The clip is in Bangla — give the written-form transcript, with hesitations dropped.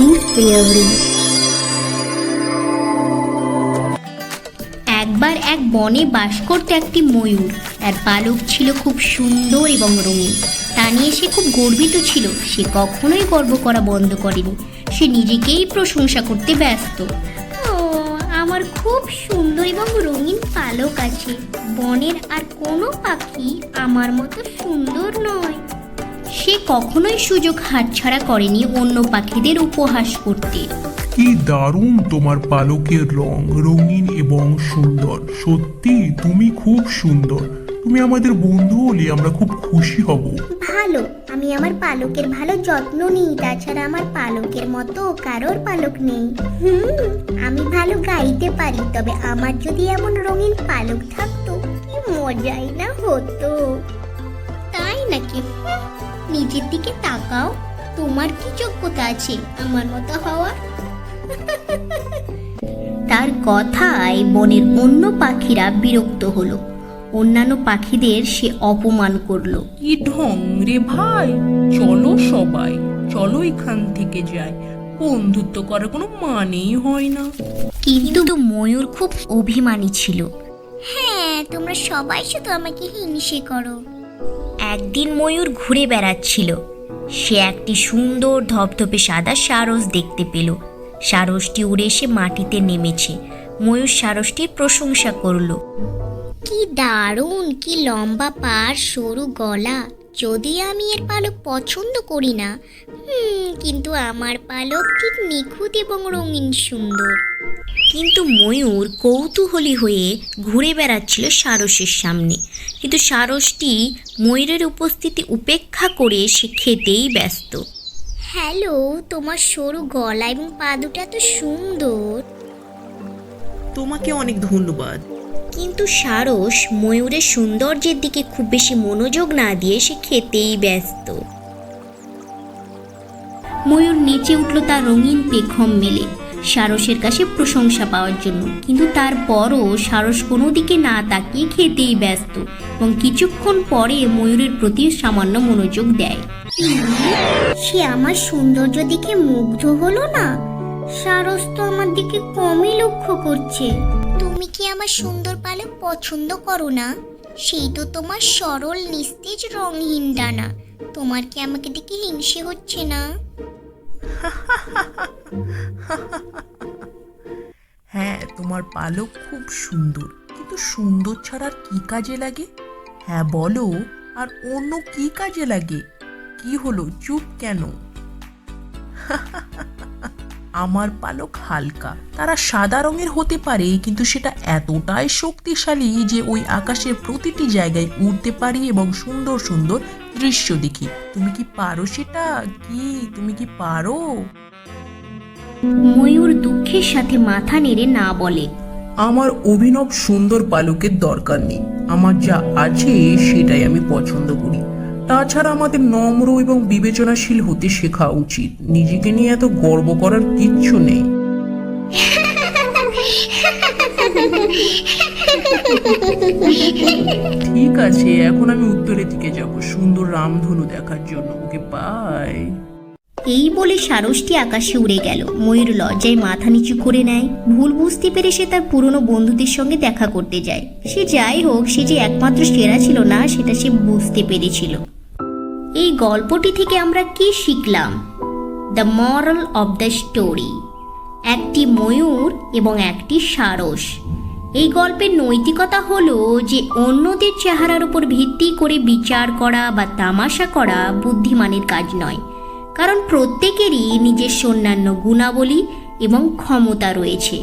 in Fairy। একবার এক বনে বাস করত একটি ময়ূর। তার পালক ছিল খুব সুন্দর এবং রঙিন। তা নিয়ে সে খুব গর্বিত ছিল। সে কখনোই গর্ব করা বন্ধ করেনি। সে নিজেকেই প্রশংসা করতে ব্যস্ত। ও, আমার খুব সুন্দর এবং রঙিন পালক আছে। বনের আর কোনো পাখি আমার মতো সুন্দর নয়। সে কখনোই সুযোগ হাতছাড়া করেনি অন্য পাখিদের উপহাস করতে। কি দারুণ তোমার পালকের রং, রঙিন এবং সুন্দর। সত্যি তুমি খুব সুন্দর। তুমি আমাদের বন্ধু হলে আমরা খুব খুশি হব। ভালো, আমি আমার পালকের ভালো যত্ন নিই। তাছাড়া আমার পালকের মতো কারোর পালক নেই। আমি ভালো গাইতে পারি। তবে আমার যদি এমন রঙিন পালক থাকতো, কি মজাই না হতো। তাই নাকি? নিজের দিকে তাকাও। তোমার কি যোগ্যতা আছে আমার মতো হওয়ার? তার কথায় বনের অন্য পাখিরা বিরক্ত হলো। অন্যান্য পাখিদের সে অপমান করলো। কি ঢং রে ভাই! চলো সবাই, চলো এখান থেকে যাই। বন্ধুত্ব করার কোনো মানেই হয় না। কিন্তু ময়ূর খুব অভিমানী ছিল। হ্যাঁ, তোমরা সবাই শুধু আমাকে হিংসে করো। একদিন ময়ূর ঘুরে বেড়াচ্ছিল। সে একটি সুন্দর ধপধপে সাদা সারস দেখতে পেল। সারসটি উড়ে এসে মাটিতে নেমেছে। ময়ূর সারসটির প্রশংসা করলো। কি দারুণ, কি লম্বা পাড়, সরু গলা। যদি আমি এর পালক পছন্দ করি না, কিন্তু আমার পালক ঠিক নিখুঁত এবং রঙিন সুন্দর। কিন্তু ময়ূর কৌতূহলী হয়ে ঘুরে বেড়াচ্ছিল সারসের সামনে। কিন্তু সারসটি ময়ূরের উপস্থিতি উপেক্ষা করে সে খেতেই ব্যস্ত। হ্যালো, তোমার সরু গলা এবং পা দুটো এত সুন্দর। তোমাকে অনেক ধন্যবাদ। কিন্তু সারস ময়ূরের সৌন্দর্যের দিকে খুব বেশি মনোযোগ না দিয়ে সে খেতেই ব্যস্ত। ময়ূর নেচে উঠল তার রঙিন পেখম মেলে সারসের কাছে প্রশংসা পাওয়ার জন্য। কিন্তু তারপরও সারস কোনো দিকে না তাকিয়ে খেতেই ব্যস্ত এবং কিছুক্ষণ পরে ময়ূরের প্রতি সামান্য মনোযোগ দেয়। সে আমার সৌন্দর্য দেখে মুগ্ধ হলো না? সারস তো আমার দিকে কমই লক্ষ্য করছে। তুমি কি আমার সুন্দর পালক পছন্দ করো না? সেই তো তোমার সরল নিস্তেজ রঙহীন ডানা। তোমার কি আমাকে দেখে হিংসে হচ্ছে না? হ্যাঁ, তোমার পালক খুব সুন্দর, কিন্তু সুন্দর ছাড়া আর কি কাজে লাগে? হ্যাঁ বলো, আর অন্য কি কাজে লাগে? কি হলো, চুপ কেন? আমার পালক হালকা, তারা সাদা রঙের হতে পারে, কিন্তু সেটা এতটাই শক্তিশালী যে ওই আকাশের প্রতিটি জায়গায় উড়তে পারি এবং সুন্দর সুন্দর দৃশ্য দেখি। তুমি কি পারো সেটা? তুমি কি পারো? ময়ূর দুঃখের সাথে মাথা নেড়ে না বলে। আমার অভিনব সুন্দর পালকের দরকার নেই। আমার যা আছে সেটাই আমি পছন্দ করি। তাছাড়া আমাদের নম্র এবং বিবেচনাশীল হতে শেখা উচিত। নিজেকে নিয়ে এত গর্ব করার কিচ্ছু নেই। ঠিক আছে, এখন আমি উত্তরের দিকে যাব সুন্দর রামধনু দেখার জন্য। ওকে, বাই। এই বলে সারসটি আকাশে উড়ে গেল। ময়ূর লজ্জায় মাথা নিচু করে নেয়। ভুল বুঝতে পেরে সে তার পুরনো বন্ধুদের সঙ্গে দেখা করতে যায়। সে যাই হোক, সে যে একমাত্র সেরা ছিল না সেটা সে বুঝতে পেরেছিল। এই গল্পটি থেকে আমরা কি শিখলাম? The moral of the story, একটি ময়ূর এবং একটি সারস। এই গল্পের নৈতিকতা হলো যে অন্যদের চেহারার উপর ভিত্তি করে বিচার করা বা তামাশা করা বুদ্ধিমানের কাজ নয়। কারণ প্রত্যেকেরই নিজস্ব অন্যান্য গুণাবলী এবং ক্ষমতা রয়েছে।